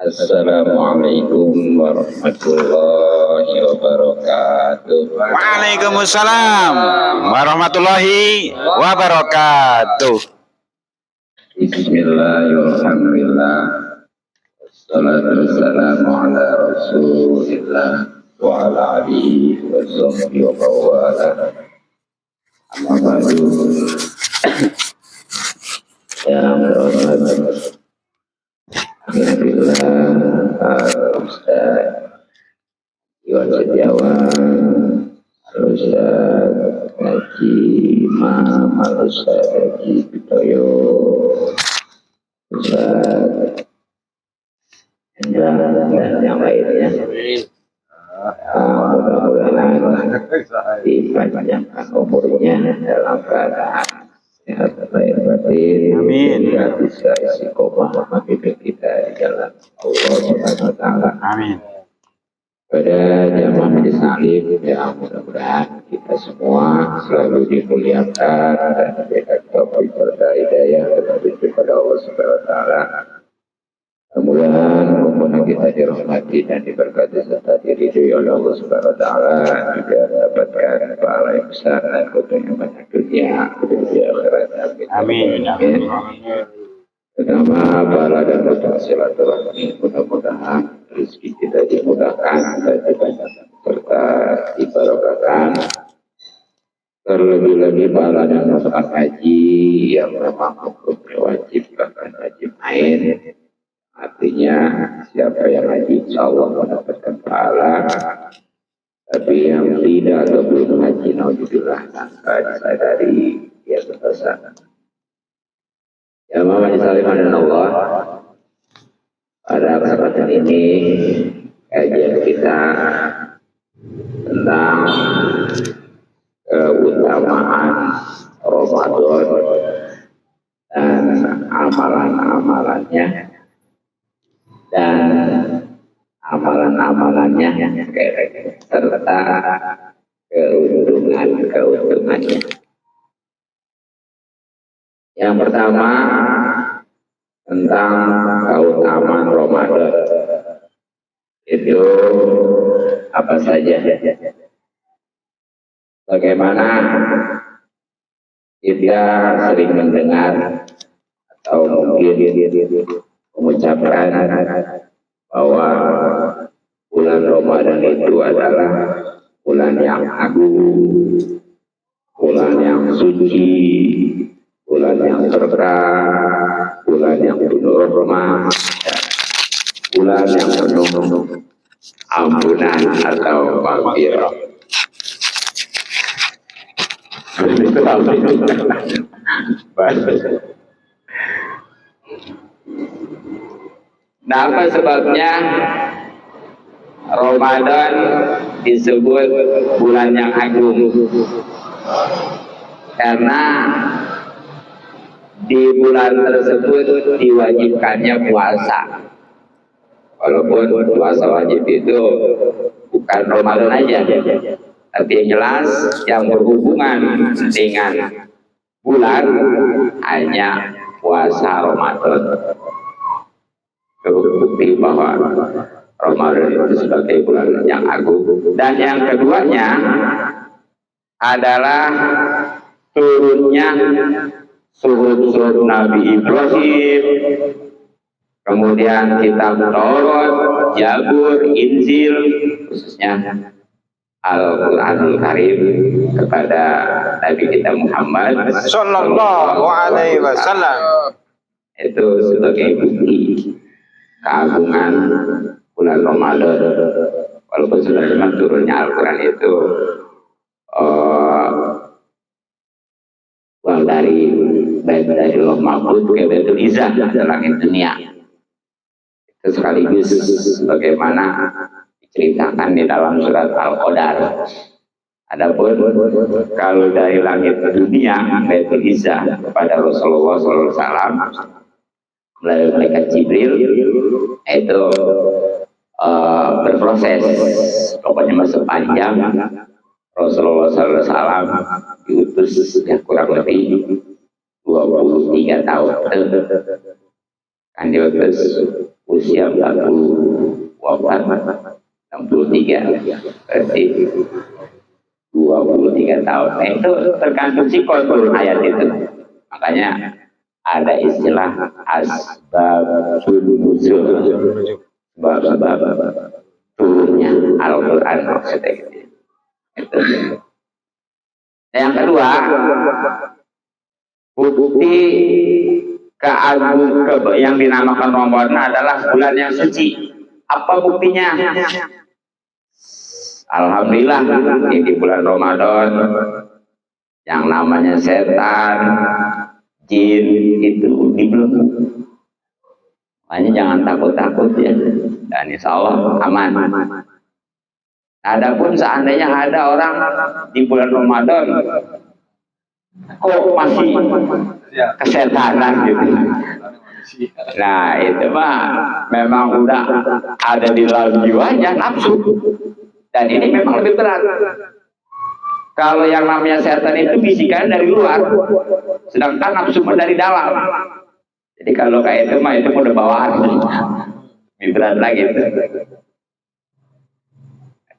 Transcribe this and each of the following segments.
Assalamualaikum warahmatullahi wabarakatuh. Waalaikumsalam warahmatullahi wabarakatuh. Bismillahirrahmanirrahim. Wassalatu wassalamu ala rasulillah wa ala alihi wa sahbihi wa bawala. Amma ba'du. Yang berhormat Alhamdulillah Ustaz Iwan Setiawan, Ustaz Haji Imam, Ustaz Haji Bitoyo, Ustaz Hendra dan yang lainnya. Mudah-mudahan dipanjangkan umurnya dalam keadaan sehat lahir batin. Amin. Bisa istiqomah hidup kita di jalan Allah Subhanahu wa taala. Amin. Pada jamaah majelis taklim yang mudah-mudahan kita semua selalu dimuliakan dan diberikan taufik serta hidayah kepada Allah Subhanahu wa taala. Mudah-mudahan kumpulan kita dirahmati dan diberkati serta diridhoi oleh Allah Subhanahu wa taala, juga dapatkan pahala yang besar dan keuntungan banyak dunia di akhirat. Amin. Amin. Pertama, pahala dan keuntungan silaturahmi, mudah-mudahan rezeki kita dimudahkan dan dibanyakan serta diberkahkan. Terlebih lagi pahala dan manfaat haji yang memang hukumnya wajib, bahkan wajib main. Artinya siapa yang haji insya Allah mendapatkan pahala, tapi yang tidak atau belum haji naudzubillah tanpa disadari dia berdosa. Ya Muhammad Salim dan Allah, pada kesempatan ini kajian kita tentang keutamaan Ramadan dan amalan-amalannya dan amalan-amalannya serta keuntungannya. Yang pertama tentang keutamaan Ramadan itu apa saja? Bagaimana kita sering mendengar atau mungkin mengucapkan bahwa bulan Ramadan itu adalah bulan yang agung, bulan yang suci, bulan yang berkah, bulan yang penuh rahmat, bulan yang penuh ampunan atau maghfirah. Nah, apa sebabnya Ramadan disebut bulan yang agung? Karena di bulan tersebut diwajibkannya puasa. Walaupun puasa wajib itu bukan Ramadan aja, tapi yang jelas yang berhubungan dengan bulan hanya puasa Ramadan. Bukti bahwa Ramadan itu sebagai bulan yang agung. Dan yang keduanya adalah turunnya suhud Nabi Ibrahim, kemudian kitab Taurat, Zabur, Injil, khususnya Al-Quranul Karim kepada Nabi kita Muhammad Sallallahu alaihi wasallam. Itu sebagai bukti keagungan bulan Ramadan. Walaupun sudah memang turunnya Al-Quran itu dari Baitul Mahfuz ke Baitul Izzah ke langit dunia. Itu sekaligus bagaimana diceritakan di dalam surat Al-Qadar. Adapun kalau dari langit dunia Baitul Izzah kepada Rasulullah SAW melalui malaikat Jibril itu berproses, pokoknya masa panjang Rasulullah SAW diutus sudah kurang lebih 23 tahun. kan diutus usia 40 wafat 63 berarti 23 tahun. Nah, itu tergantung sikol turun ayat itu. Makanya ada istilah asbabun nuzul, sebab turunnya Al-Quran maksudnya gitu. Itu. Yang kedua, bukti yang dinamakan Ramadan adalah bulan yang suci. Apa buktinya? Alhamdulillah di bulan Ramadan yang namanya setan, jin itu dibelenggu. Makanya jangan takut-takut ya. Dan insya Allah aman. Adapun seandainya ada orang di bulan Ramadan kok masih kesetanan gitu. Nah itu mah memang udah ada di dalam jiwanya nafsu. Dan ini memang lebih berat. Kalau yang namanya setan itu bisikan dari luar, sedangkan nafsu dari dalam. Jadi kalau kayak itu mah itu udah bawaan. Lebih berat lagi itu.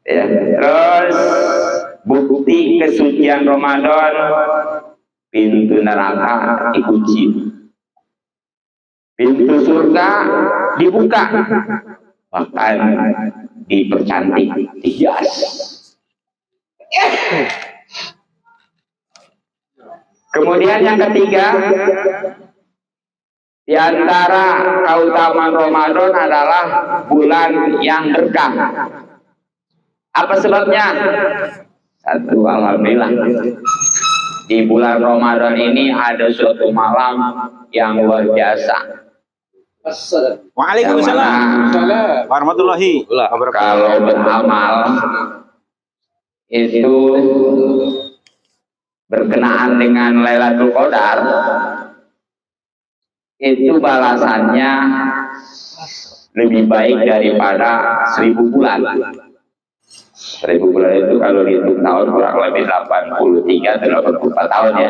Ya. Terus bukti kesucian Ramadan, pintu neraka dikunci, pintu surga dibuka, bahkan dipercantik, dihias. Kemudian yang ketiga, di antara keutamaan Ramadan adalah bulan yang berkah. Apa sebabnya? Satu, alhamdulillah. Di bulan Ramadan ini ada suatu malam yang luar biasa. Waalaikumsalam warahmatullahi wabarakatuh. Kalau beramal itu berkenaan dengan Lailatul Qadar, itu balasannya lebih baik daripada 1000 bulan. 1000 bulan itu kalau dihitung tahun kurang lebih 83 atau 84 tahun ya.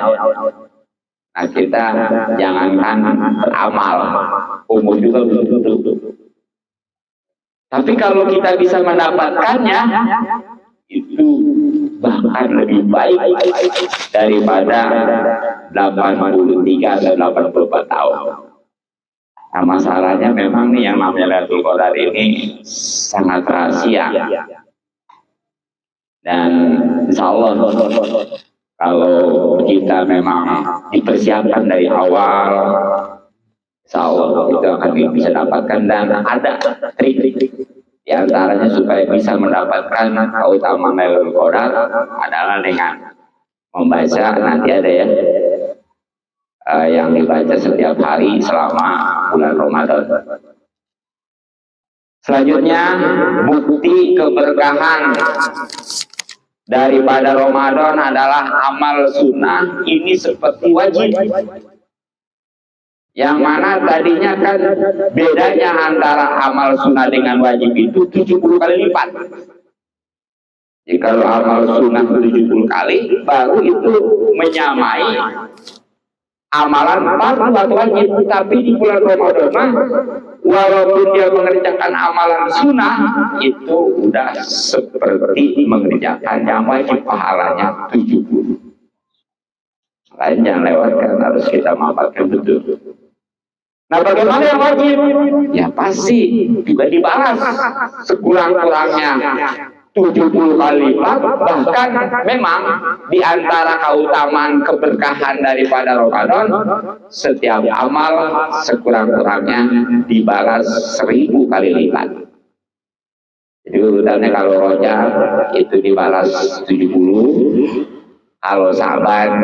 Nah kita jangankan beramal, umur juga belum tentu. Tapi kalau kita bisa mendapatkannya, itu bahkan lebih baik daripada 83 atau 84 tahun. Nah masalahnya memang nih yang namanya Lailatul Qadar ini sangat rahasia. Dan insya Allah kalau kita memang dipersiapkan dari awal, insya Allah kita akan bisa dapatkan. Dan ada trik-trik di antaranya supaya bisa mendapatkan keutamaan Lailatul Qadar adalah dengan membaca, nanti ada ya yang dibaca setiap hari selama bulan Ramadan. Selanjutnya, bukti keberkahan daripada Ramadan adalah amal sunnah ini seperti wajib. Yang mana tadinya kan bedanya antara amal sunnah dengan wajib itu 70 kali lipat. Jadi kalau amal sunnah 70 kali, baru itu menyamai amalan fardu atau wajib. Tapi di bulan Ramadan, walaupun dia mengerjakan amalan sunnah, itu udah seperti mengerjakan yang wajib, pahalanya 70. Lain jangan lewatkan, harus kita manfaatkan betul. Nah bagaimana yang wajib? Ya pasti juga dibalas sekurang-kurangnya 70 kali lipat. Bahkan memang di antara keutamaan keberkahan daripada Ramadan, setiap amal sekurang-kurangnya dibalas 1000 kali lipat. Jadi urutannya kalau Rajab itu dibalas 70, kalau Saban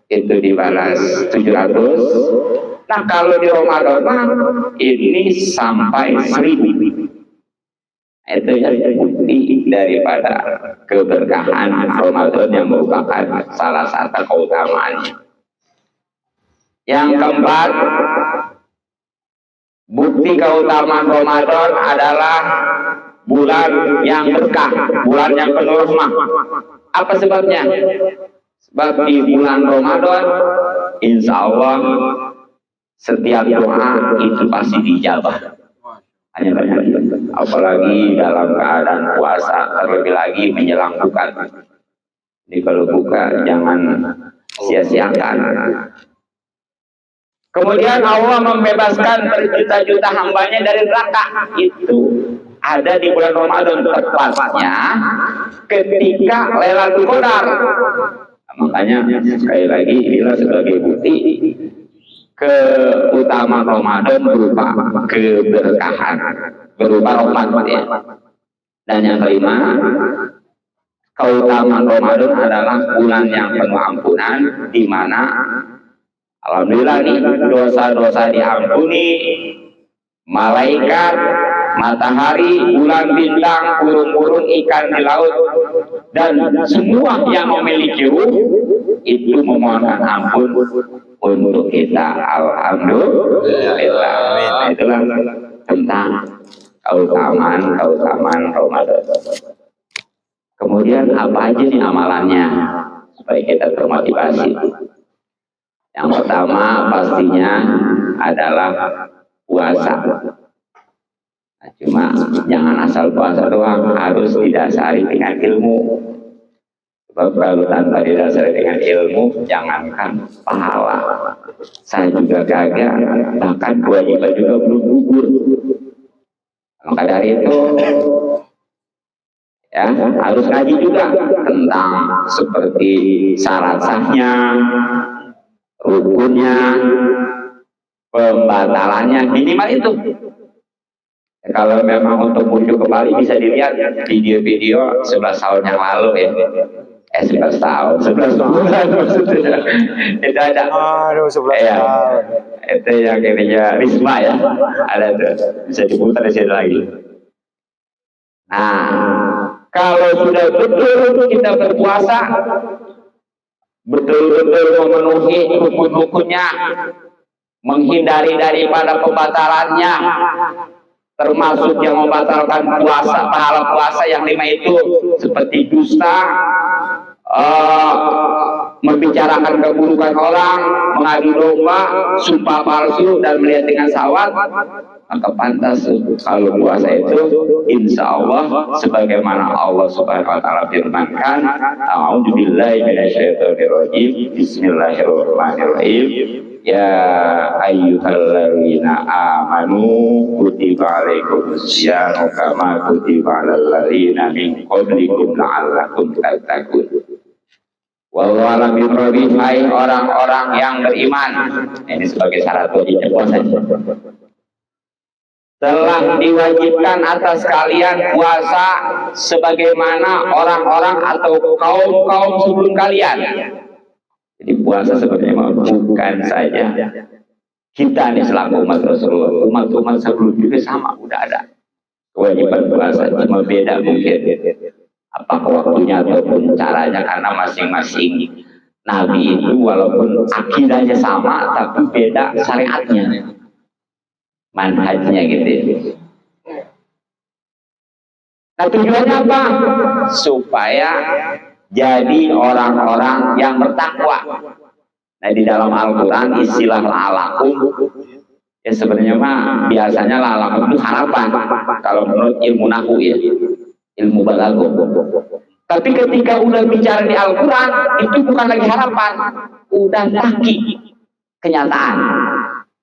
itu dibalas 700. Nah kalau di Ramadan ini sampai 1000. Itu ya bukti daripada keberkahan Ramadan yang merupakan salah satu keutamaannya. Yang keempat, bukti keutamaan Ramadan adalah bulan yang berkah, bulan yang penuh rahmah. Apa sebabnya? Sebab di bulan Ramadan, insya Allah setiap doa itu pasti dijabah. Hanya banyak, apalagi dalam keadaan puasa, terlebih lagi menjelang buka. Jadi kalau buka jangan sia-siakan. Kemudian Allah membebaskan berjuta-juta hambanya dari neraka. Itu ada di bulan Ramadan, tepatnya ketika Lailatul Qadar. Makanya sekali lagi inilah sebagai bukti keutamaan Ramadan berupa keberkahan, berupa rahmat ya. Dan yang kelima, keutamaan Ramadan adalah bulan yang penuh ampunan, di mana alhamdulillah nih dosa-dosa diampuni, malaikat, matahari, bulan, bintang, burung-burung, ikan di laut, dan semua yang memiliki ruh itu memohonkan ampun untuk kita. Alhamdulillah. Nah, itulah tentang keutamaan Ramadan. Kemudian apa aja nih amalannya supaya kita termotivasi? Yang pertama pastinya adalah puasa. Nah, cuma jangan asal puasa doang, harus didasari dengan ilmu. Sebab kalau tanpa didasari dengan ilmu, jangankan pahala, saya juga gagal, bahkan kewajiban juga belum gugur. Maka dari itu ya harus ngaji juga tentang seperti syarat sahnya, rukunnya, pembatalannya, minimal itu. Kalau memang untuk muncul kembali bisa dilihat video-video 11 tahun yang lalu ya. 11 tahun, 11 bulan maksudnya. Itu ada. Aduh, 11 ya, tahun. itu yang ininya Risma ya. Ada tuh, bisa diputar di sini lagi. Nah, kalau sudah betul kita berpuasa, betul-betul memenuhi rukun-rukunnya, menghindari daripada pembatalannya, termasuk yang membatalkan puasa, pahala puasa yang 5 itu seperti dusta, membicarakan keburukan orang, mengadu domba, sumpah palsu, dan melihat dengan syahwat. Maka pantas kalau puasa itu insya Allah sebagaimana Allah Subhanahu wa taala firmankan, a'udzubillahi minasyaitonirrajim, bismillahirrahmanirrahim, ya ayyuhalladzina amanu kutiba alaikumusyamu kama kutiba alal ladzina min qablikum la'allakum tattaqun. Wallahu a'lam bishawab. Hai orang-orang yang beriman, ini sebagai syarat wajibnya puasa, telah diwajibkan atas kalian puasa sebagaimana orang-orang atau kaum-kaum sebelum kalian. Jadi puasa sebenarnya bukan saja kita nih selaku umat Rasulullah, umat-umat sebelum juga sama udah ada kewajiban puasa, cuma beda mungkin apakah waktunya ataupun caranya, karena masing-masing nabi itu walaupun akidahnya sama tapi beda syariatnya, manhajnya gitu. Nah tujuannya apa? Supaya jadi orang-orang yang bertakwa. Nah di dalam Al-Quran istilah la'alakum ya sebenarnya mah biasanya la'alakum itu harapan kalau menurut ilmu nahwu ya, ilmu balaghah. Tapi ketika udah bicara di Al-Quran itu bukan lagi harapan, udah tahqiq, kenyataan.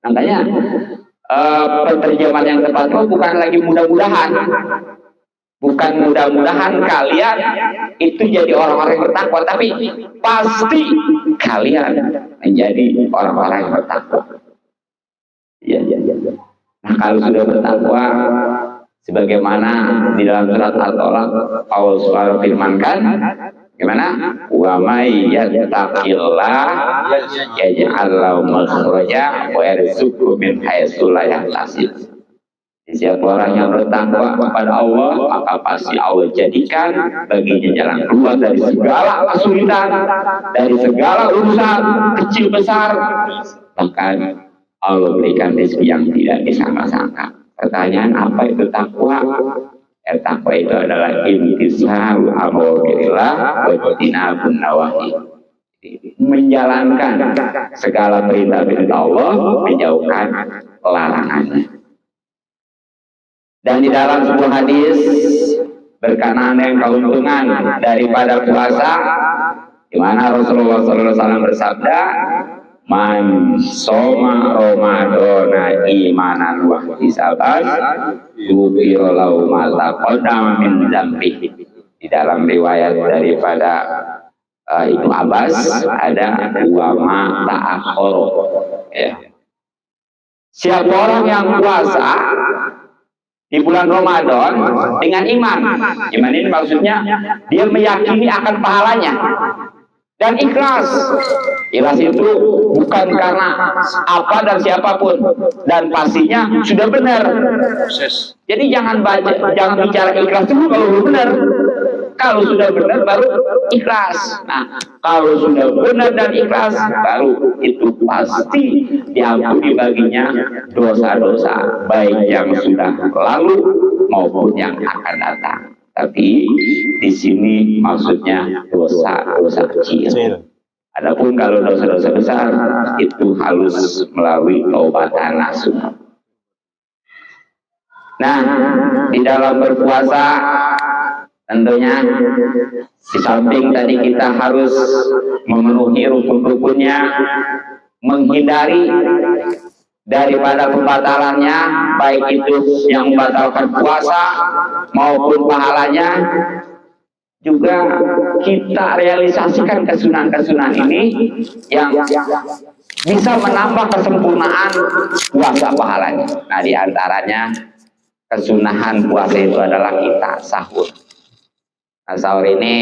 Makanya penerjemahan yang tepat itu bukan lagi mudah-mudahan. Bukan mudah-mudahan kalian itu jadi orang-orang yang bertakwa, tapi pasti kalian menjadi orang-orang yang bertakwa. Ya. Nah kalau sudah bertakwa, sebagaimana di dalam surat Al-Talaq Allah Subhanahu firmankan, gimana? Wa may yattaqillah yaj'al lahu makhraja wa yarzuqhu min haitsu la yahtasib. Siapa orang yang bertakwa kepada Allah, maka pasti Allah jadikan baginya jalan keluar dari segala kesulitan, dari segala urusan kecil besar. Bahkan Allah berikan rezeki yang tidak disangka-sangka. Pertanyaan, apa itu takwa? Takwa itu adalah imtisalu amrillah wa ijtinabun nawahi. menjalankan segala perintah-perintah Allah, menjauhkan larangannya. Dan di dalam sebuah hadis berkenaan dengan keuntungan daripada puasa, di mana Rasulullah SAW bersabda, "Man soma Ramadana imanan wa ihtisaban, ghufira lahu ma taqaddama min dzambihi." Di dalam riwayat daripada Ibnu Abbas ada wa ma ta'akhkhara, ya. Siapa orang yang puasa di bulan Ramadan dengan iman. Iman ini maksudnya dia meyakini akan pahalanya dan ikhlas. Ikhlas itu bukan karena apa dan siapapun, dan pastinya sudah benar. Jadi jangan bicara ikhlas dulu kalau benar. Kalau sudah benar baru ikhlas. Nah, kalau sudah benar dan ikhlas baru itu pasti diampuni baginya dosa-dosa baik yang sudah lalu maupun yang akan datang. Tapi di sini maksudnya dosa-dosa kecil. Adapun kalau dosa-dosa besar itu harus melalui taubatan nasuh. Nah, di dalam berpuasa tentunya di samping tadi kita harus memenuhi rukun-rukunnya, menghindari daripada pembatalannya, baik itu yang membatalkan puasa maupun pahalanya. Juga kita realisasikan kesunahan-kesunahan ini yang bisa menambah kesempurnaan puasa pahalanya. Nah, di antaranya kesunahan puasa itu adalah kita sahur. Nah, sahur ini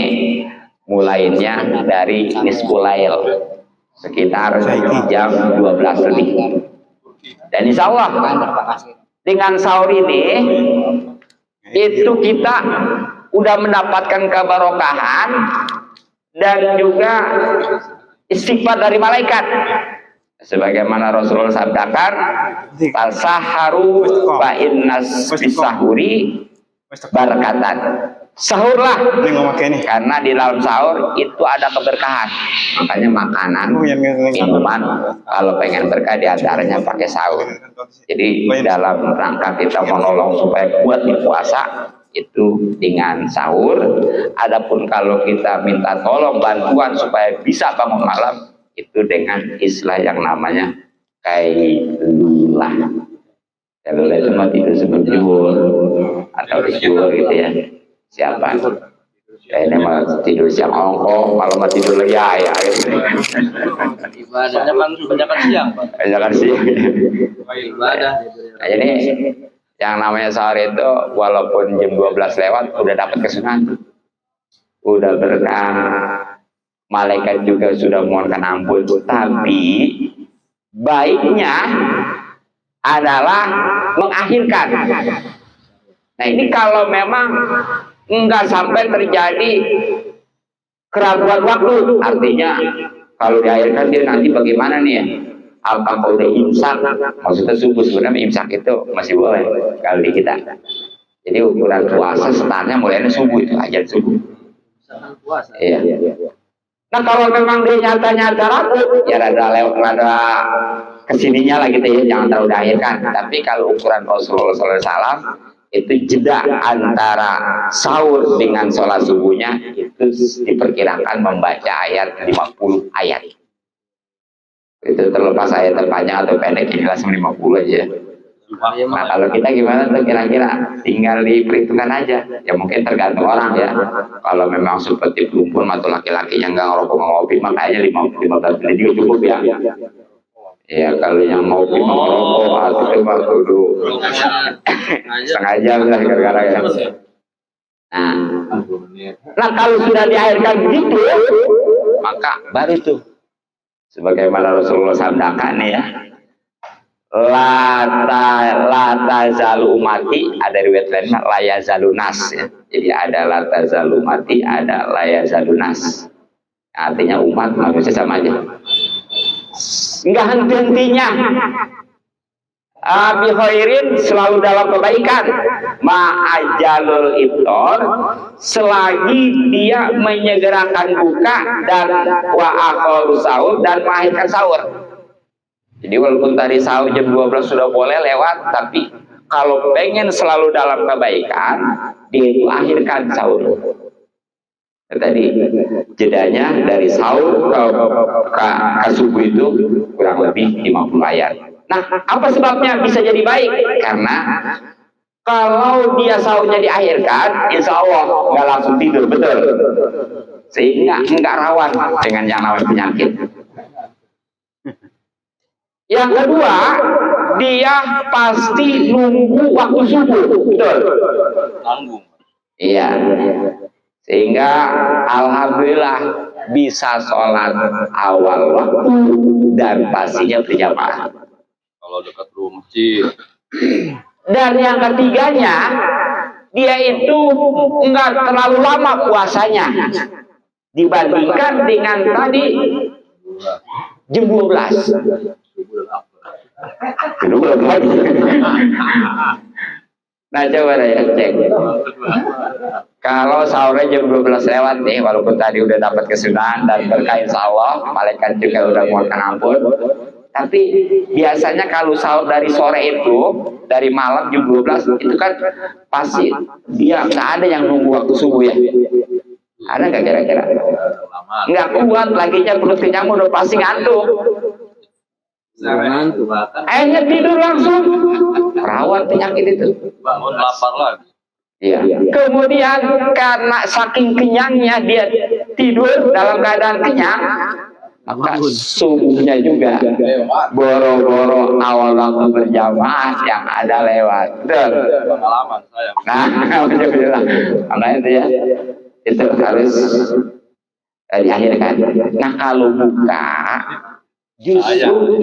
mulainya dari nisful lail, sekitar jam 12 lebih. Dan insya Allah dengan sahur ini itu kita udah mendapatkan keberkahan dan juga istighfar dari malaikat. Sebagaimana Rasulullah sabdakan, "Tasaharu fa innas bisahuri barakatan." Sahurlah, karena di dalam sahur itu ada keberkahan. Makanya makanan, minuman, kalau pengen berkah di antaranya pakai sahur. Jadi dalam rangka kita menolong supaya kuat di puasa itu dengan sahur. Adapun kalau kita minta tolong bantuan supaya bisa bangun malam itu dengan istilah yang namanya kailulah. Kailulah itu mati tidur sebelum zuhur atau zuhur gitu ya. Siapa? Ini mah tidur siang ongkong, malam mah tidur lagi ya gitu. Banyakan siang, Pak. Banyakan siang. Ibadah. Nah, jadi yang namanya sahur itu walaupun jam 12 lewat udah dapat kesunahan. Udah berkah. Malaikat juga sudah mohonkan ampun. Tapi baiknya adalah mengakhirkan. Nah, ini kalau memang enggak sampai terjadi keraguan waktu, artinya kalau diakhirkan dia nanti bagaimana nih ya? Apakah udah imsak? Maksudnya subuh, sebenarnya imsak itu masih boleh kalau di kita. Jadi ukuran puasa startnya mulainya subuh, itu aja subuh. Iya. Nah, kalau memang dia nyata-nyata ragu, ya rada kesininya lah gitu ya, jangan terlalu diakhirkan. Tapi kalau ukuran Rasulullah SAW itu jeda antara sahur dengan sholat subuhnya itu diperkirakan membaca ayat 50 ayat. Itu terlepas ayat terpanjang atau pendek, yang jelas 50 aja. Nah, kalau kita gimana tuh kira-kira? Tinggal diperhitungkan aja. Ya mungkin tergantung orang ya. Kalau memang seperti perempuan atau laki-laki yang nggak ngerokok ngopi, makanya 15 menit juga cukup ya. Ya kalau yang ngopi ngerokok atau coba dulu setengah jam lah gara-gara ya. Nah kalau sudah diakhirkan begitu, maka baru tuh sebagaimana Rasulullah sabdakan ya, lata zalu umati, ada riwayat lainnya la yazalu nas ya. Jadi ada lata zalu umati, ada la yazalu nas. Artinya umat manusia sama aja. Enggak henti-hentinya Bi khairin selalu dalam kebaikan, ma'ajalul iftar selagi dia menyegerakan buka dan wa akharu sahur dan mengakhirkan sahur. Jadi walaupun tadi sahur jam 12 sudah boleh lewat, tapi kalau pengen selalu dalam kebaikan, dia itu akhirkan sahur. Tadi jedanya dari sahur ke subuh itu kurang lebih 50 ayat. Nah, apa sebabnya bisa jadi baik? Karena kalau dia sahurnya diakhirkan, insya Allah nggak langsung tidur, betul. Sehingga nggak rawan dengan yang namanya penyakit. Yang kedua, dia pasti nunggu waktu subuh, betul. Tanggung. Iya. Sehingga alhamdulillah bisa sholat awal waktu dan pastinya berjamaah. Kalau dekat rumah sih. Dan yang ketiganya, dia itu enggak terlalu lama puasanya dibandingkan dengan tadi jam 12. Belum lagi. Nah coba ya cek. Kalau sahurnya jam 12 lewat nih, walaupun tadi udah dapat kesunahan dan berkah insya Allah, malaikat juga udah mohon ampun. Tapi biasanya kalau sahur dari sore itu, dari malam jam 12 itu kan pasti dia nggak ada yang nunggu waktu subuh ya. Ada nggak kira-kira? Nggak kuat, laginya perut kenyang udah pasti ngantuk. Akhirnya tidur langsung, rawan penyakit itu. Bangun lapar lagi. Ya. Kemudian karena saking kenyangnya dia tidur dalam keadaan kenyang, maka subuhnya juga boro-boro awal waktu berjamaah yang ada lewat. Pengalaman saya. Nah, alhamdulillah. Makanya itu ya, itu harus diakhirkan. Nah kalau buka, justru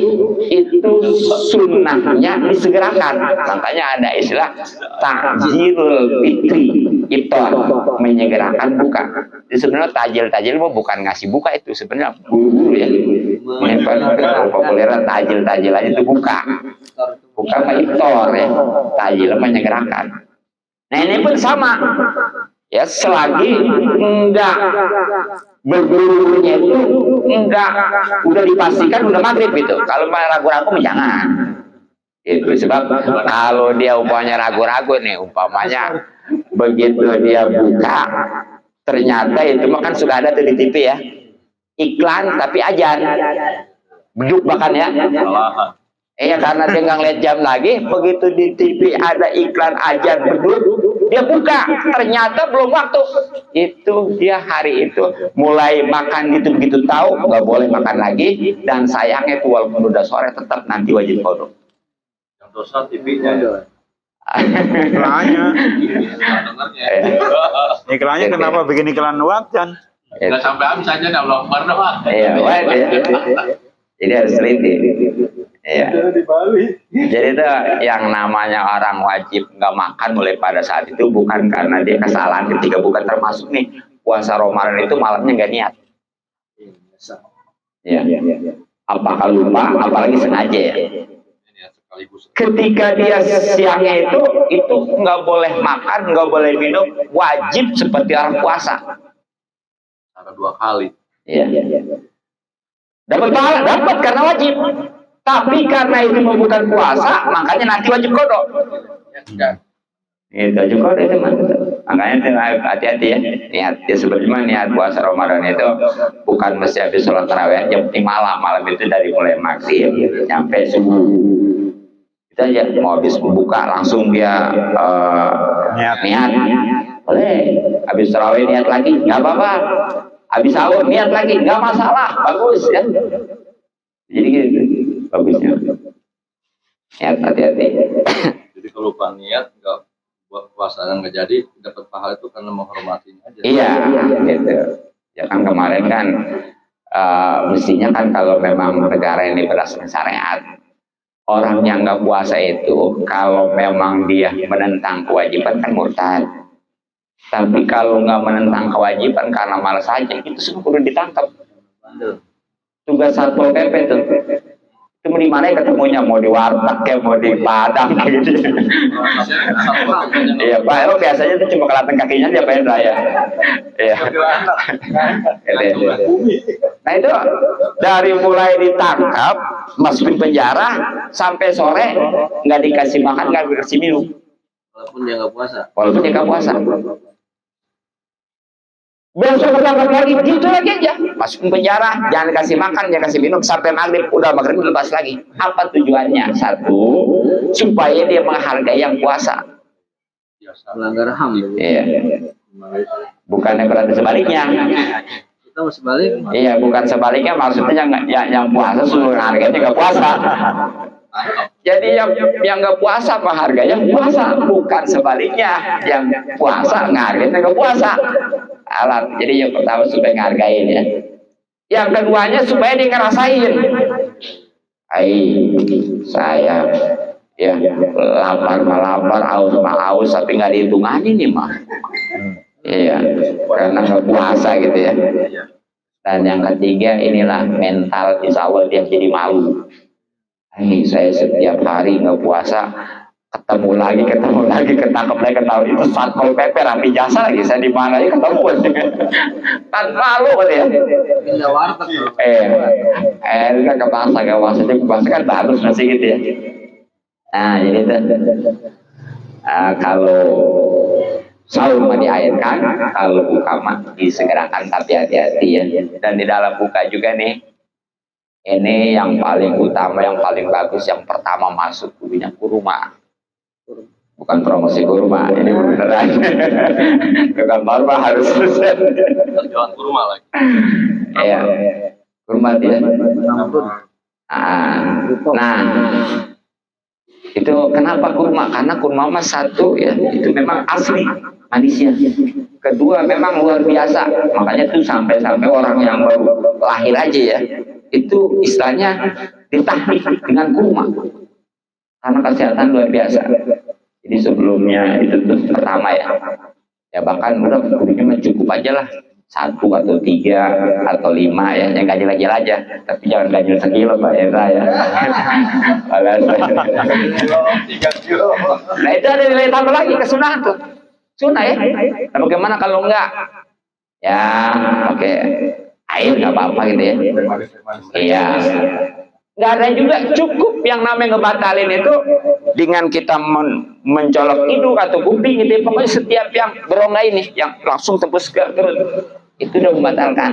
itu sunnahnya disegerakan. Makanya ada istilah takjilul fitri, iftar, menyegerakan buka. Jadi sebenarnya tajil mau bukan ngasih buka, itu sebenarnya buru ya. Populeran tajil aja itu buka mah iftar ya. Tajil menyegerakan. Nah ini pun sama ya, selagi enggak bergurunya itu enggak udah dipastikan udah maghrib gitu. Kalau ragu-ragu jangan. Itu sebab kalau dia umpamanya ragu-ragu nih, umpamanya begitu dia buka ternyata itu mah kan sudah ada tuh di TV ya, iklan tapi ajan beduk bahkan ya. Iya, karena dia nggak ngeliat jam lagi, begitu di TV ada iklan ajan beduk, dia buka, ternyata belum waktu. Itu dia hari itu mulai makan itu begitu tahu nggak boleh makan lagi, dan sayangnya itu walaupun udah sore tetap nanti wajib kodok. Yang dosa TV-nya ya. Iklannya. Iklannya kenapa bikin iklan wajan? Nggak sampai habis aja dah, belum doang. Iya, ya. Jadi harus teliti. Iya. Jadi itu yang namanya orang wajib nggak makan mulai pada saat itu bukan karena dia kesalahan ketika bukan, termasuk nih puasa Ramadan itu malamnya nggak niat. Iya. Apakah lupa, apalagi sengaja ya. Ketika dia siangnya itu nggak boleh makan, nggak boleh minum, wajib seperti orang puasa. Ada 2 kali. Iya. Dapat pahala, dapat karena wajib. Tapi karena itu bukan puasa, makanya nanti wajib kodok. Itu wajib kodok itu makanya itu hati-hati ya. Niat ya, sebenarnya niat puasa Ramadan itu bukan mesti habis sholat tarawih, yang penting malam itu dari mulai maghrib sampai subuh. Kita aja mau habis membuka langsung dia niat. Boleh. Habis tarawih niat lagi, nggak apa-apa. Habis sahur niat lagi, nggak masalah, bagus ya. Jadi gitu. Bagusnya niat, hati-hati. Jadi kalau lupa niat nggak buat puasa nggak jadi, dapat pahala itu karena menghormatinya aja. Iya gitu ya kan. Kemarin kan mestinya kan kalau memang negara ini berdasarkan syariat, orang yang nggak puasa itu kalau memang dia menentang kewajiban kan murtad. Tapi kalau nggak menentang kewajiban karena malas saja, itu semua kudu ditangkap. Tugas Satpol PP itu Itu di mana ketemunya, mau di warteg kayak mau di Padang kayak gitu. Iya Pak, emang biasanya itu cuma kelihatan kakinya aja Pak Hendra ya. Iya. Nah itu dari mulai ditangkap, masukin penjara sampai sore nggak dikasih makan, nggak dikasih minum. Walaupun dia nggak puasa. Walaupun dia nggak puasa. Besok berangkat lagi, gitu lagi aja. Masukin penjara, jangan kasih makan, jangan kasih minum sampai maghrib. Udah maghrib lepas lagi. Apa tujuannya? Satu, supaya dia menghargai yang puasa. Melanggar HAM. Iya. Bukannya berarti sebaliknya. Kita mau sebalik. Iya, bukan sebaliknya. Maksudnya yang puasa suruh menghargai yang nggak puasa. Jadi yang nggak puasa menghargai yang puasa, bukan sebaliknya. Yang puasa menghargai yang nggak puasa. Alat. Jadi yang pertama supaya menghargain ya. Yang keduanya supaya dia ngerasain. Saya ya lapar lapar, haus haus, tapi nggak dihitungan ini mah. Iya, karena nggak puasa gitu ya. Dan yang ketiga inilah mental, insya Allah dia jadi malu. Saya setiap hari nggak puasa, ketemu lagi, ketangkep lagi, ketahui itu satpol pp rapi jasa lagi, saya di mana ya ketemu kan malu ya. Pindah warteg. Kan ke pasar kan bagus masih gitu ya. Nah jadi itu kalau sahur mah diairkan, kalau buka mah disegerakan, tapi hati-hati ya. Dan di dalam buka juga nih, ini yang paling utama, yang paling bagus, yang pertama masuk kulinya kurma. Bukan promosi kurma, ini beneran. Bukan kurma harus selesai. Jualan kurma lagi. Iya, kurma dia. Nah, itu kenapa kurma? Karena kurma mah satu ya, itu memang asli manisnya. Kedua memang luar biasa, makanya tuh sampai orang yang baru lahir aja ya, itu istilahnya ditahnik dengan kurma karena kesehatan luar biasa. Jadi sebelumnya itu tuh pertama ya bahkan udah kurangnya cukup aja lah 1 atau 3 atau 5 ya, yang ganjil aja, tapi jangan ganjil sekilo Pak Hendra ya. Nah itu ada nilai tambah lagi ke sunnah tuh, sunnah ya. Nah, bagaimana kalau enggak? Ya oke, air nggak apa-apa gitu ya. Iya. Nggak ada juga, cukup yang namanya ngebatalin itu dengan kita mencolok hidung atau kuping gitu ya. Pokoknya setiap yang berongga ini yang langsung tembus ke perut itu udah membatalkan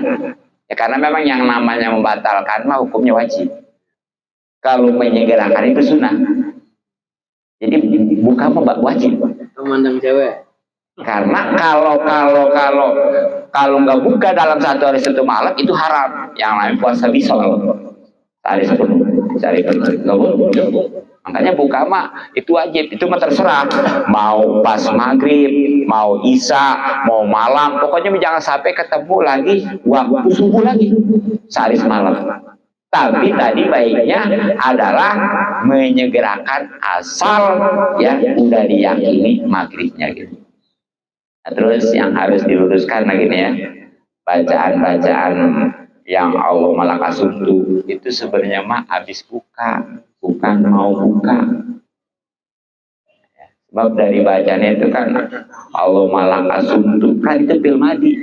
ya, karena memang yang namanya membatalkan mah hukumnya wajib. Kalau menyegerakan itu sunnah. Jadi buka mah wajib. Memandang cewek. Karena kalau nggak buka dalam 1 hari 1 malam itu haram. Yang lain puasa bisol. Sehari sebelum, makanya buka mah itu wajib, itu mah terserah. Mau pas maghrib, mau isya, mau malam, pokoknya jangan sampai ketemu lagi waktu subuh lagi sehari semalam. Tapi tadi baiknya adalah menyegerakan asal ya udah diyakini maghribnya gitu. Nah, terus yang harus diluruskan lagi nih ya, bacaan-bacaan yang Allah malaka suntuk itu sebenarnya mah habis buka, bukan mau buka. Sebab dari bacanya itu kan Allah malaka suntuk kan itu fil madi.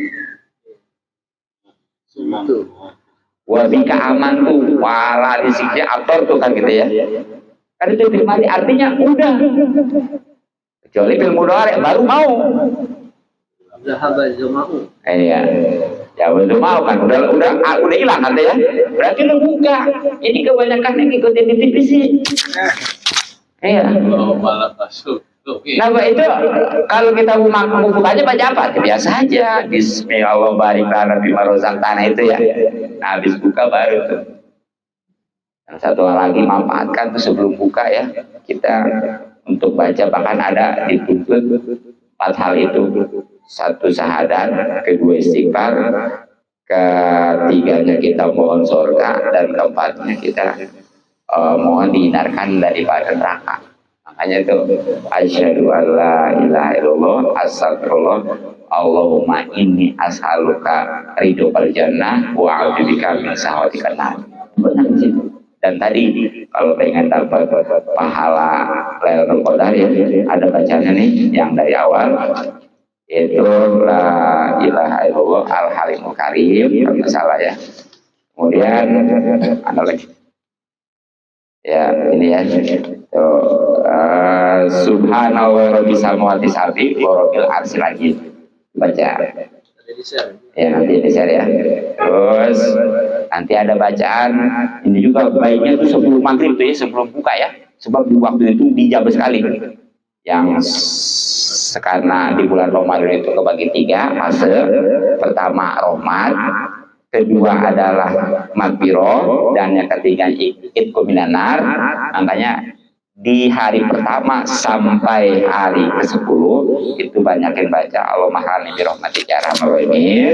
Wabika aman tuh, wala riziknya ator tuh kan gitu ya. Kan itu fil madi artinya udah. Kecuali fil mudhari baru mau. Zahabat zama'u. Iya. Ya belum mau kan, udah hilang kan ya. Berarti lu buka. Ini kebanyakan yang ikutin di TV sih. Iya. Oh, malah masuk. Nah itu kalau kita mau buka aja baca apa? Biasa aja. Bismillahirrahmanirrahim bima razaqtana itu ya. Nah, habis buka baru tuh. Yang satu lagi manfaatkan tuh sebelum buka ya. Kita untuk baca bahkan ada dituntut 4 hal itu. 1 syahadat, kedua istighfar, ketiganya kita mohon surga, dan keempatnya kita mohon dihindarkan daripada neraka. Makanya itu asyhadu alla ilaha illallah, astagfirullah, Allahumma inni as'aluka ridhokal jannah wa a'udzubika min sakhatikal nar. Benar sih. Dan tadi kalau pengen dapat pahala Lailatul Qadar ya, ada bacanya nih yang dari awal, yaitu la ilaha illallah al halimul karim, kalau salah ya. Kemudian ada lagi ya, ini ya, subhanahu wa rabbis samawati sab'i wa rabbil arsy lagi baca ya, nanti di share ya. Terus nanti ada bacaan ini juga baiknya itu sebelum maghrib tuh ya, sebelum buka ya, sebab di waktu itu dijabah sekali. Yang karena di bulan Ramadan itu kebagi 3 fase. Pertama rahmat, kedua adalah magfirah, dan yang ketiga itqu minan nar. Makanya di hari pertama sampai hari ke-10 itu banyakin baca Allahumma halni bi rahmatika arhamar rahimin.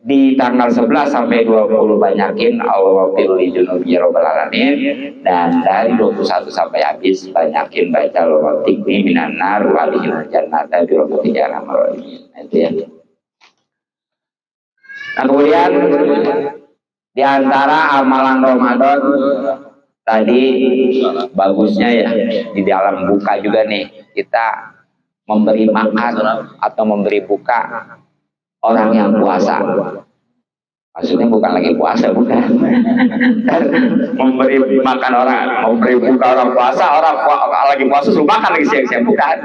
Di tanggal 11 sampai 20 banyakin Allahumma firli junubi ya rabbal alamin. Dan dari 21 sampai habis banyakin baca Allahumma tikni minan nar wa adkhilna jannata bi rahmatika arhamar rahimin. Itu ya. Nah, kemudian di antara amalan Ramadan tadi bagusnya ya di dalam buka juga nih kita memberi makan atau memberi buka orang yang puasa. Maksudnya bukan lagi puasa, bukan. Memberi makan orang, memberi buka orang puasa, orang lagi puasa suruh makan lagi siang-siang, bukan.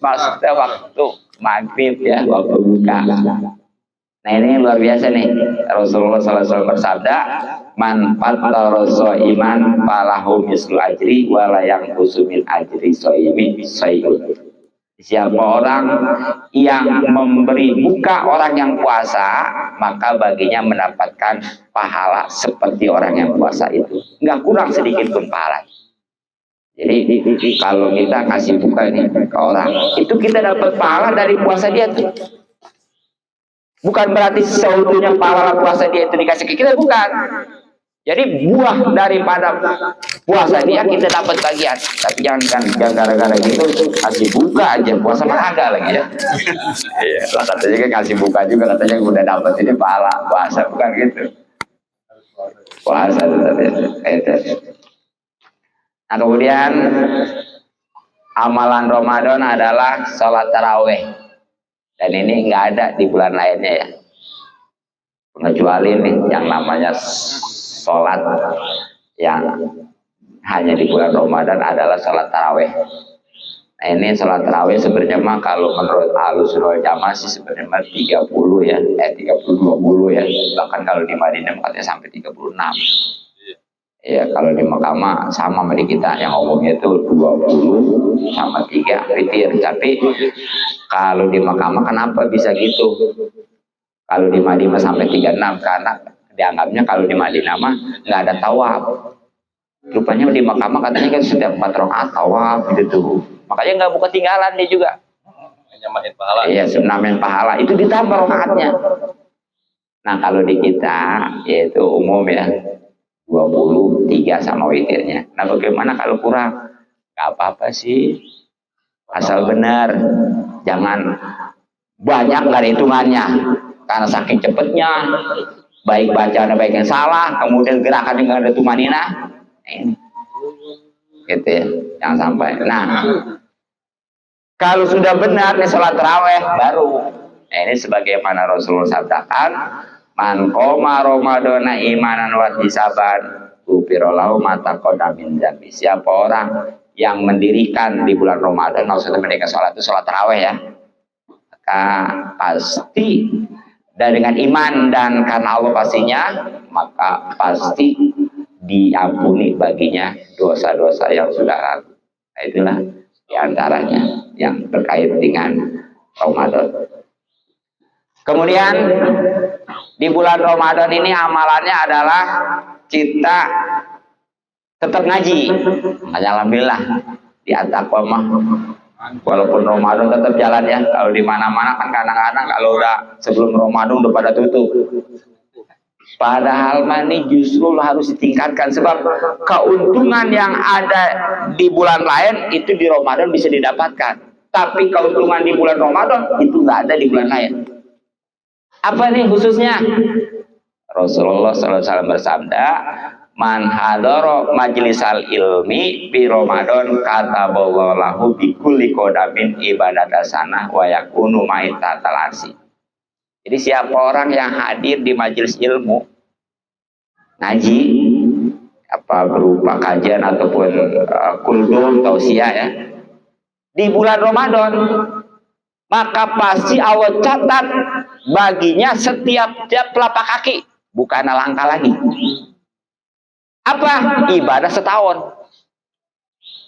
Maksudnya waktu maghrib ya, waktu buka. Nah ini luar biasa nih, Rasulullah SAW bersabda, man fattara shaiman falahu mislu ajri wala yanqusu min ajri shaimi syai'un. Siapa orang yang memberi buka orang yang puasa, maka baginya mendapatkan pahala seperti orang yang puasa itu, nggak kurang sedikit pun pahala. Jadi kalau kita kasih buka ini ke orang, itu kita dapat pahala dari puasa dia tuh. Bukan berarti seutuhnya pahala puasa dia itu dikasih ke kita, bukan. Jadi buah daripada puasa dia kita dapat bagian. Tapi jangan gara-gara gitu kasih buka aja, puasa mah agak lagi ya. Iya, lah katanya kan kasih buka juga, katanya udah dapat ini pahala puasa, bukan gitu. Puasa itu. Nah kemudian amalan Ramadan adalah sholat taraweh. Dan ini nggak ada di bulan lainnya ya, kecuali nih yang namanya sholat yang hanya di bulan Ramadan adalah sholat taraweh. Nah ini sholat taraweh sebenarnya mah kalau menurut Ahlussunnah wal Jamaah sih sebenarnya 30 ya, 30-20 ya, bahkan kalau di Madinah katanya sampai 36. Ya kalau di Mekah sama sama di kita, yang umumnya itu 20 sama 3 witir. Tapi kalau di Mekah kenapa bisa gitu? Kalau di Madinah sampai 36 karena dianggapnya kalau di Madinah nggak ada tawaf. Rupanya di Mekah katanya kan setiap 4 rakaat tawaf gitu. Makanya nggak buka tinggalan dia juga. Nyamain pahala. Iya, namain pahala itu ditambah rakaatnya. Nah kalau di kita yaitu umum ya 23 sama witirnya. Nah bagaimana kalau kurang? Gak apa-apa sih, asal benar, jangan banyak gak ada hitungannya. Karena saking cepetnya, baik bacaan baik yang salah, kemudian gerakan yang ada tumanina, ini gitu ya, jangan sampai. Nah kalau sudah benar nih sholat taraweh baru, nah, ini sebagaimana Rasulullah sabdakan, man qoma ramadhana imanan wa ihtisaban ghufira lahu ma taqaddama min dzambi. Siapa orang yang mendirikan di bulan Ramadan, maksudnya mendirikan sholat itu sholat taraweh ya, maka pasti dan dengan iman dan karena Allah pastinya, maka pasti diampuni baginya dosa-dosa yang sudah lalu. Nah, itulah diantaranya yang terkait dengan Ramadan. Kemudian di bulan Ramadan ini amalannya adalah kita tetap ngaji. Alhamdulillah di At-Taqwa mah walaupun Ramadan tetap jalan ya. Kalau di mana-mana kan kadang-kadang kalau udah sebelum Ramadan udah pada tutup. Padahal ini justru harus ditingkatkan sebab keuntungan yang ada di bulan lain itu di Ramadan bisa didapatkan. Tapi keuntungan di bulan Ramadan itu nggak ada di bulan lain. Apa nih khususnya? Rasulullah SAW bersabda, man hadara majlisal ilmi fi Ramadan kataballahu lahu bi kulli qadamin ibadata sanah wa yakunu maitatal arsi. Jadi siapa orang yang hadir di majelis ilmu ngaji apa berupa kajian ataupun kuldum tausiah ya di bulan Ramadan, maka pasti Allah catat baginya setiap telapak kaki, bukan langkah lagi. Apa? Ibadah setahun.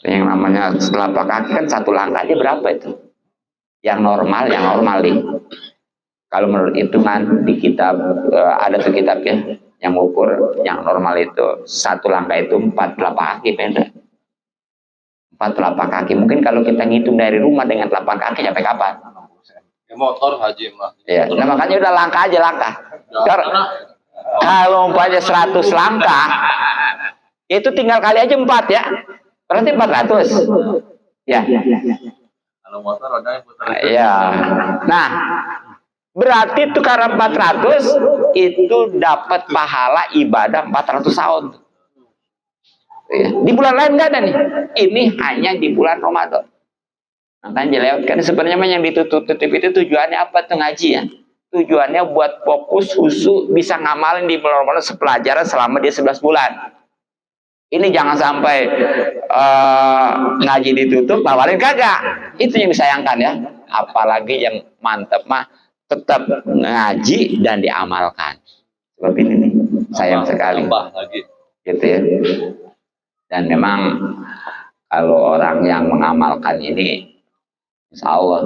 Yang namanya telapak kaki kan satu langkah aja berapa itu? Yang normal nih. Kalau menurut hitungan di kitab ada tuh kitabnya yang ukur yang normal itu satu langkah itu 4 telapak kaki pendek. 4 telapak kaki. Mungkin kalau kita ngitung dari rumah dengan telapak kaki sampai kapan? Ya, motor haji mah. Ya, nah makanya udah langkah aja langkah. Kalau umpamanya 100 langkah itu tinggal kali aja 4 ya. Berarti 400. Ya. Kalau motor rodanya putar. Ya. Nah, berarti itu karena 400 itu dapat pahala ibadah 400 tahun. Ya. Di bulan lain nggak ada nih. Ini hanya di bulan Ramadan. Makanya dilewatkan sebenarnya yang ditutup itu tujuannya apa tuh ngaji ya? Tujuannya buat fokus khusus bisa ngamalin di bulan Ramadan sepelajaran selama dia 11 bulan. Ini jangan sampai ngaji ditutup, ngawalin kagak. Itu yang disayangkan ya. Apalagi yang mantep mah tetap ngaji dan diamalkan. Sebab ini nih, sayang sekali. Tambah lagi. Gitu ya. Dan memang kalau orang yang mengamalkan ini, insya Allah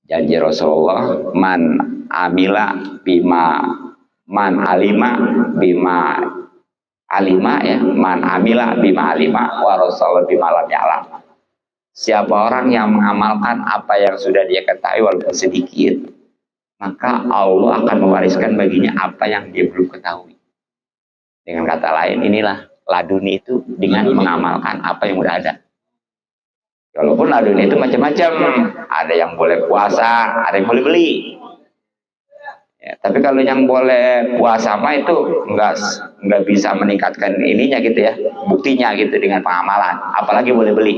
janji Rasulullah, man amila bima man alima bima alima ya, man amila bima alima wa Rasulullah bima lam ya'lam. Siapa orang yang mengamalkan apa yang sudah dia ketahui walaupun sedikit, maka Allah akan mewariskan baginya apa yang dia belum ketahui. Dengan kata lain, inilah laduni itu dengan mengamalkan apa yang udah ada. Walaupun laduni itu macam-macam, ada yang boleh puasa, ada yang boleh beli. Ya, tapi kalau yang boleh puasa mah itu nggak bisa meningkatkan ininya gitu ya, buktinya gitu dengan pengamalan, apalagi boleh beli.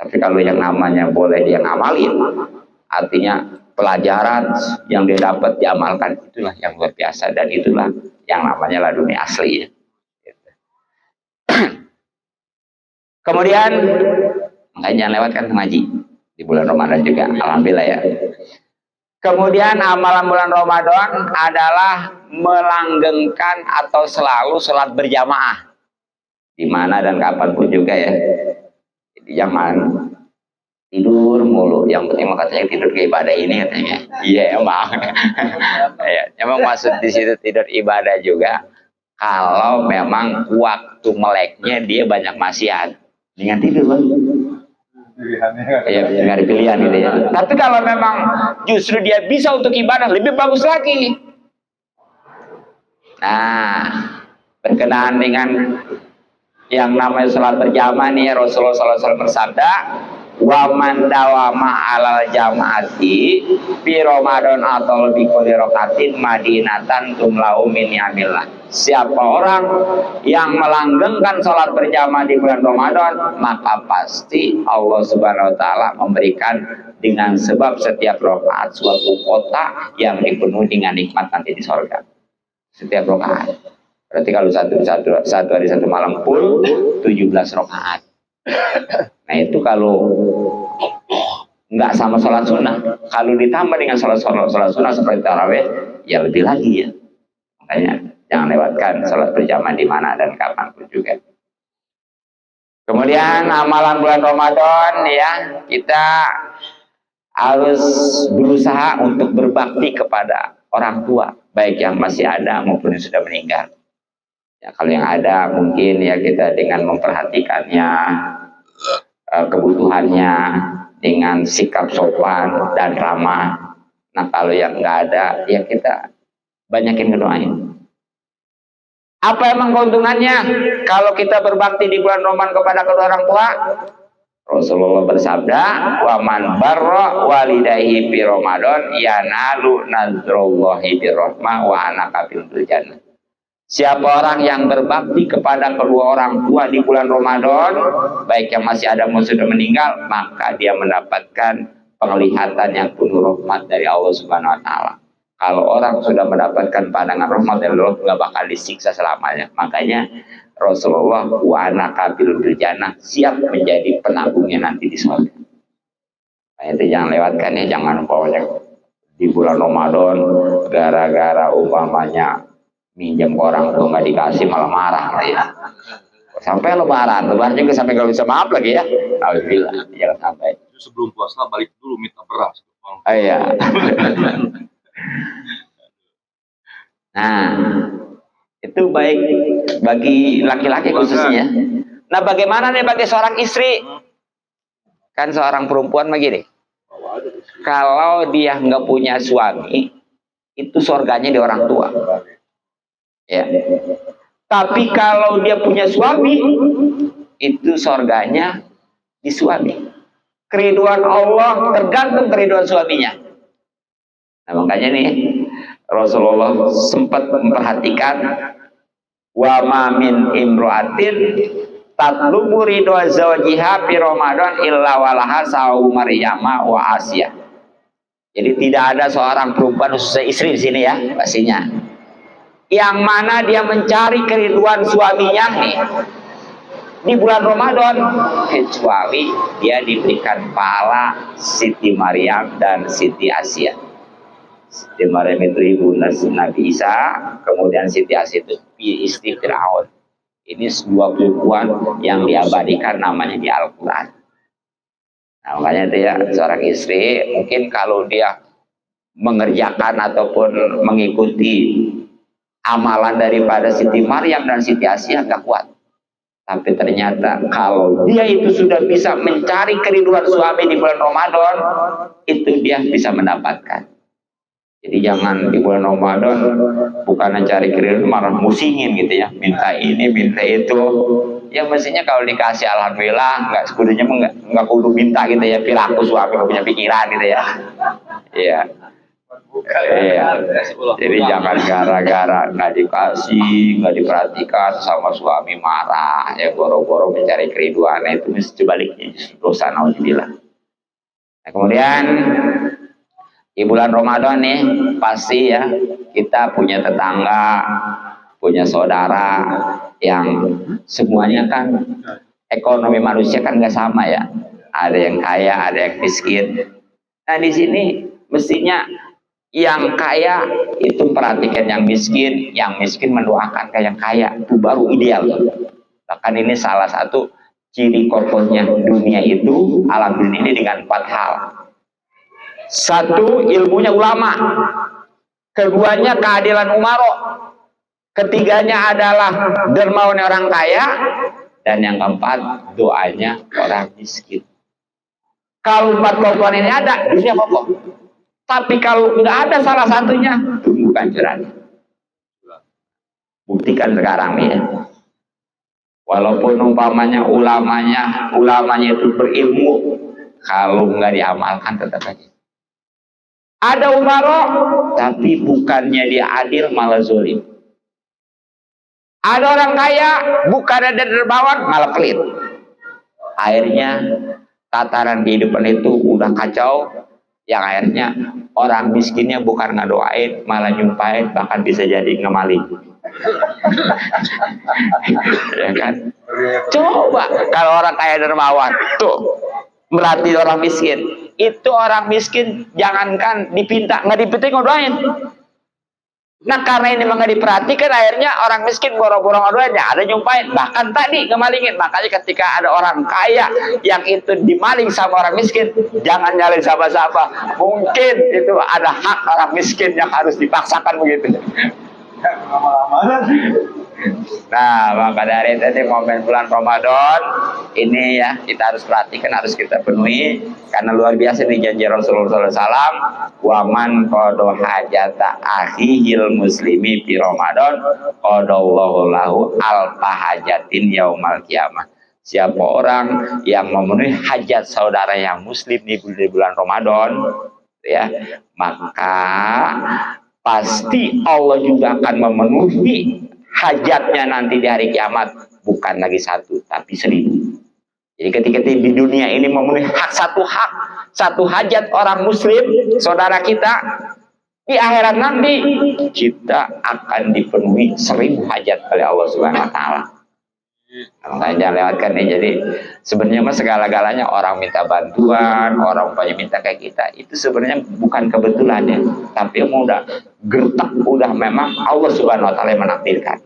Tapi kalau yang namanya boleh dia ngamalin, artinya pelajaran yang dia dapat diamalkan, itulah yang luar biasa dan itulah yang namanya laduni asli ya. Kemudian makanya jangan lewatkan ngaji di bulan Ramadan juga, alhamdulillah ya. Kemudian amalan bulan Ramadan adalah melanggengkan atau selalu sholat berjamaah di mana dan kapanpun juga ya. Jadi jangan tidur mulu, yang penting katanya tidur ke ibadah ini katanya. Iya emang. Ya, emang maksud di situ tidur ibadah juga. Kalau memang waktu meleknya dia banyak maksiat, dengan tidur bang. Ya, dengan pilihan gitu ya. Tapi kalau memang justru dia bisa untuk ibadah, lebih bagus lagi. Nah, berkenaan dengan yang namanya sholat berjamaah nih, Rasulullah SAW bersabda, wa man dawama alal jamaati fi Ramadan atau lebih kulli rakatin madinatan tumlau min ni'amillah. Siapa orang yang melanggengkan sholat berjamaah di bulan Ramadan, maka pasti Allah Subhanahu wa taala memberikan dengan sebab setiap rakaat suatu kota yang dipenuhi dengan nikmat nanti di surga. Setiap rakaat. Berarti kalau satu hari satu malam full 17 rakaat. Nah itu kalau nggak sama sholat sunnah, kalau ditambah dengan sholat sunnah seperti tarawih, ya lebih lagi ya. Makanya jangan lewatkan sholat berjamaah di mana dan kapan pun juga. Kemudian amalan bulan Ramadan ya, kita harus berusaha untuk berbakti kepada orang tua, baik yang masih ada maupun yang sudah meninggal. Ya, kalau yang ada mungkin ya kita dengan memperhatikannya, kebutuhannya dengan sikap sopan dan ramah. Nah kalau yang nggak ada ya kita banyakin ngedoain. Apa emang keuntungannya kalau kita berbakti di bulan Ramadan kepada kedua orang tua? Rasulullah bersabda, wa man barra walidayhi fi Ramadan yanalu nazrullahi birrahmah wa anaka fil jannah. Siapa orang yang berbakti kepada kedua orang tua di bulan Ramadan, baik yang masih ada maupun sudah meninggal, maka dia mendapatkan penglihatan yang penuh rahmat dari Allah Subhanahu wa taala. Kalau orang sudah mendapatkan pandangan rahmat dari Allah, nggak bakal disiksa selamanya. Makanya Rasulullah wa anaka bil jannah, siap menjadi penagungnya nanti di surga. Nah, itu jangan lewatkan ya, jangan pokoknya di bulan Ramadan gara-gara umpamanya minjem orang tuh nggak dikasih malah marah ya. Sampai lebaran juga sampai nggak bisa maaf lagi ya. Alhamdulillah, jangan sampai. Sebelum puasa balik dulu minta beras. Iya. Nah, itu baik bagi laki-laki khususnya. Nah, bagaimana nih bagi seorang istri? Kan seorang perempuan begini. Kalau dia nggak punya suami, itu surganya di orang tua. Ya. Tapi kalau dia punya suami, itu surganya di suami. Keriduan Allah tergantung keriduan suaminya. Nah, makanya nih Rasulullah sempat memperhatikan wa ma min imra'atin tatlubu ridha zawjiha fi Ramadan illa walaha sa'u Maryama wa Asia. Jadi tidak ada seorang perempuan khususnya istri di sini ya, pastinya. Yang mana dia mencari keriduan suaminya nih di bulan Ramadan, kecuali dia diberikan pahala Siti Maryam dan Siti Asia. Siti Maryam itu ibu Nabi Isa, kemudian Siti Asia itu istri Fir'aun. Ini sebuah perempuan yang diabadikan namanya di Al-Quran. Nah, makanya itu ya, seorang istri mungkin kalau dia mengerjakan ataupun mengikuti amalan daripada Siti Maryam dan Siti Asia gak kuat. Tapi ternyata kalau dia itu sudah bisa mencari keriduan suami di bulan Ramadan, itu dia bisa mendapatkan. Jadi jangan di bulan Ramadan bukan mencari keriduan, malah musingin gitu ya, minta ini, minta itu. Ya mestinya kalau dikasih alhamdulillah, nggak sekudunya nggak kudu minta gitu ya, perilaku suami nggak punya pikiran gitu ya. Iya. Iya. Jadi jangan gara-gara nggak dikasih, nggak diperhatikan sama suami marah, ya boro-boro mencari keriduan, itu mesti sebaliknya justru dosa, naudzubillah. Nah, kemudian di bulan Ramadan nih pasti ya kita punya tetangga, punya saudara yang semuanya kan ekonomi manusia kan nggak sama ya. Ada yang kaya, ada yang miskin. Nah di sini mestinya yang kaya itu perhatikan yang miskin mendoakan ke yang kaya, itu baru ideal. Bahkan ini salah satu ciri kokohnya dunia itu alam dunia ini dengan 4 hal. 1, ilmunya ulama. Keduanya keadilan umaro. Ketiganya adalah dermawan orang kaya. Dan yang keempat doanya orang miskin. Kalau 4 kokohan ini ada, dunia kokoh. Tapi kalau nggak ada salah satunya, tunggu kancurannya. Buktikan sekarang nih ya. Walaupun umpamanya ulamanya itu berilmu, kalau nggak diamalkan tetap aja. Ada umaro, tapi bukannya dia adil malah zolim. Ada orang kaya, bukan ada dermawan malah pelit. Akhirnya tataran kehidupan itu udah kacau. Yang akhirnya orang miskinnya bukan ngadoain, malah nyumpahin, bahkan bisa jadi ngemaling. Ya kan? Coba kalau orang kaya dermawan, tuh melatih orang miskin. Itu orang miskin jangankan dipinta, nggak dipinta ngodoain. Nah karena ini memang nggak diperhatikan, akhirnya orang miskin boro-boro ngodoain, ya ada nyumpahin, bahkan tadi ngemalingin. Makanya ketika ada orang kaya yang itu dimaling sama orang miskin, jangan nyalin siapa-siapa. Mungkin itu ada hak orang miskin yang harus dipaksakan begitu. Nah, maka dari tadi momen bulan Ramadan ini ya kita harus perhatikan, harus kita penuhi, karena luar biasa nih janji Rasulullah SAW. Waman qada hajata akhihil muslimi fi Ramadan qadallahu lahu alfa hajatin yaumal qiyamah. Siapa orang yang memenuhi hajat saudara yang muslim di bulan Ramadan, ya, maka pasti Allah juga akan memenuhi hajatnya nanti di hari kiamat bukan lagi 1 tapi 1000. Jadi ketika di dunia ini memenuhi satu hajat orang muslim, saudara kita, di akhirat nanti kita akan dipenuhi 1000 hajat oleh Allah Subhanahu wa taala. Makanya jangan lewatkan nih. Jadi sebenarnya mah segala-galanya orang minta bantuan, orang banyak minta kayak kita, itu sebenarnya bukan kebetulan ya, tapi udah gertak, udah memang Allah Subhanahu wa taala yang menakdirkan.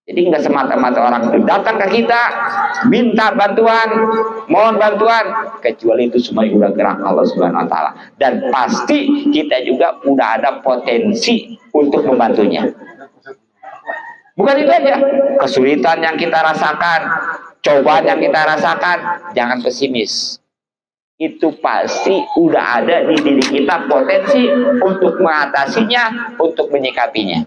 Jadi nggak semata-mata orang itu datang ke kita minta bantuan, mohon bantuan, kecuali itu semua udah gerak Allah Subhanahu wa taala, dan pasti kita juga udah ada potensi untuk membantunya. Bukan itu aja, kesulitan yang kita rasakan, cobaan yang kita rasakan, jangan pesimis. Itu pasti udah ada di diri kita potensi untuk mengatasinya, untuk menyikapinya.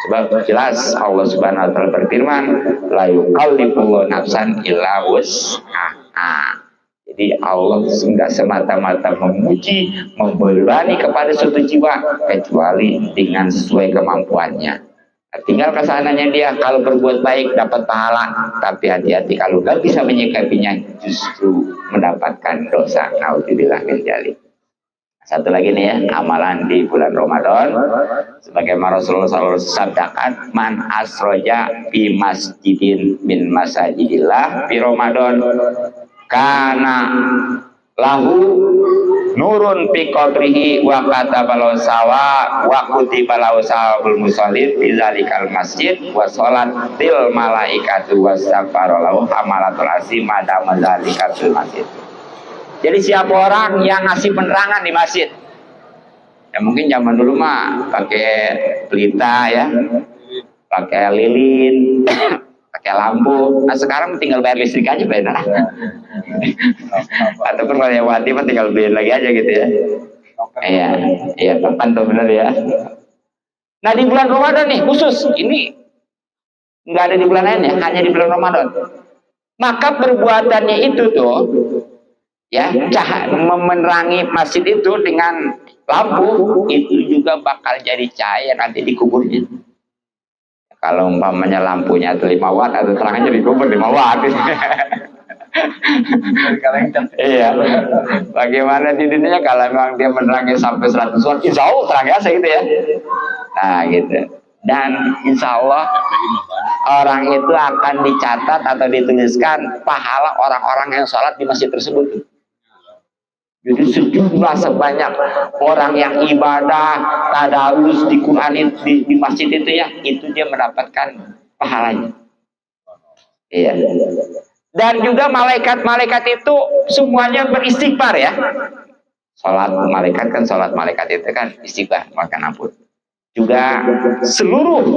Sebab jelas Allah Subhanahu wa taala berfirman, la yukallifullahu nafsan illa wus'aha. Jadi Allah enggak semata-mata memuji, membebani kepada suatu jiwa kecuali dengan sesuai kemampuannya. Nah, tinggal kesananya dia kalau berbuat baik dapat pahala, tapi hati-hati kalau nggak bisa menyikapinya justru mendapatkan dosa. Naudzubillah min dzalik. Satu lagi nih ya, amalan di bulan Ramadan, sebagaimana Rasulullah SAW sabdakan, man asroja fi masjidin min masajidillah fi Ramadan kana lahu nurun fi qabrihi wa katabalahu sawa wa kutiba lahu sawabul musallin fi zalikal masjid wa sholatil malaikatu wastaghfaralahu amalatul asim madama zalikatul masjid. Jadi siapa orang yang ngasih penerangan di masjid, ya mungkin zaman dulu mah pakai pelita ya, pakai lilin, pakai lampu. Nah sekarang tinggal bayar listrik aja benar. Ataupun kalau yang wati mah tinggal bayar lagi aja gitu ya. Iya, tepan tuh benar ya. Nah di bulan Ramadan nih khusus, ini nggak ada di bulan lainnya, hanya di bulan Ramadan. Maka perbuatannya itu tuh, ya, menerangi masjid itu dengan lampu itu juga bakal jadi cahaya nanti di kuburnya. Kalau umpamanya lampunya itu 5 watt atau terangnya di kubur 5 watt. Iya. Bagaimana di dunia kalau memang dia menerangi sampai 100 watt, insya Allah terangnya gitu ya. Nah gitu. Dan insya Allah orang itu akan dicatat atau dituliskan pahala orang-orang yang sholat di masjid tersebut. Jadi sejumlah sebanyak orang yang ibadah, tadarus di Quran di masjid itu ya, itu dia mendapatkan pahalanya. Iya. Dan juga malaikat-malaikat itu semuanya beristighfar ya. Salat malaikat itu kan istighfar, makan ampun. Juga seluruh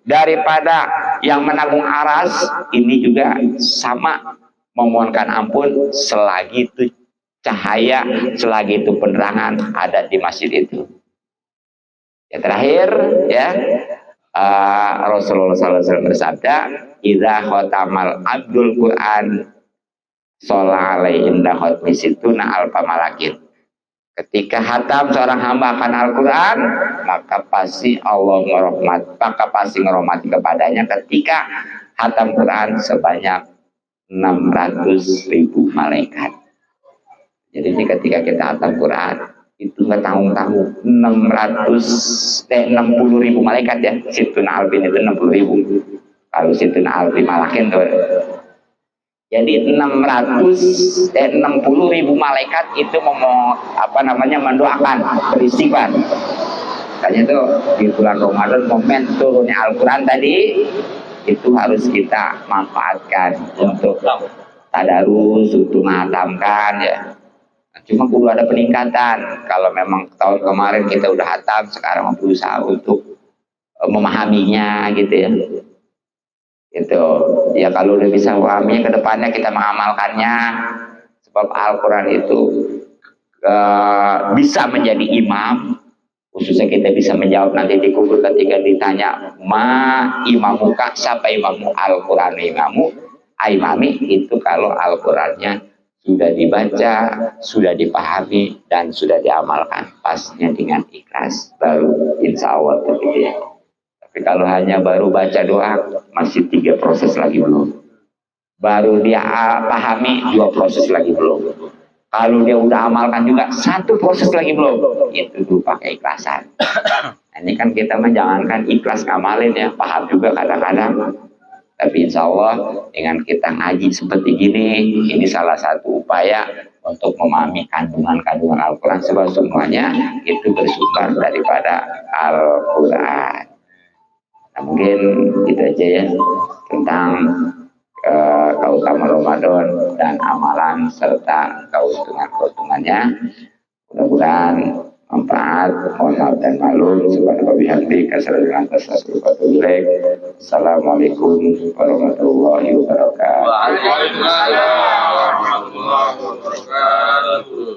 daripada yang menanggung aras ini juga sama memohonkan ampun selagi itu cahaya, selagi itu penerangan ada di masjid itu. Ya terakhir ya, Rasulullah SAW bersabda, "Idza khatamal abdul Quran sholla alaihi inda khatmi situna alfa malakin." Ketika hatam seorang hamba akan Al-Quran, maka pasti Allah ngerahmati kepadanya ketika hatam Quran sebanyak 600.000 malaikat. Jadi ini ketika kita hatam Quran itu nggak tanggung-tanggung 60.000 malaikat ya. Situna alfin itu 60.000. Kalau situna alfi malakin tuh. Jadi 60.000 malaikat itu mendoakan, beristighfar. Makanya itu di bulan Ramadan momen turunnya Al-Quran tadi itu harus kita manfaatkan untuk tadarus, untuk menghatamkan ya. Cuma perlu ada peningkatan. Kalau memang tahun kemarin kita udah hatam, sekarang berusaha untuk memahaminya gitu ya. Itu ya, kalau udah bisa memahaminya, ke depannya kita mengamalkannya. Sebab Al-Quran itu bisa menjadi imam. Khususnya kita bisa menjawab nanti di kubur ketika ditanya, ma imamuka, siapa imamu? Al-Quran imami itu kalau Al-Qurannya sudah dibaca, sudah dipahami, dan sudah diamalkan, pastinya dengan ikhlas, baru insya Allah terpilih. Tapi kalau hanya baru baca doa, masih 3 proses lagi belum. Baru dia pahami, 2 proses lagi belum. Kalau dia udah amalkan juga, 1 proses lagi belum. Itu tuh pakai ikhlasan. Ini kan kita menjangankan ikhlas ngamalin ya, paham juga kadang-kadang. Tapi insya Allah dengan kita ngaji seperti gini, ini salah satu upaya untuk memahami kandungan-kandungan Al-Quran. Sebab semuanya itu bersumber daripada Al-Quran. Nah, mungkin itu aja ya tentang keutamaan Ramadan dan amalan serta keuntungan-keuntungannya. Mudah-mudahan manfaat. Mohon maaf dan maklum. Assalamualaikum warahmatullahi wabarakatuh. Waalaikumsalam warahmatullahi wabarakatuh.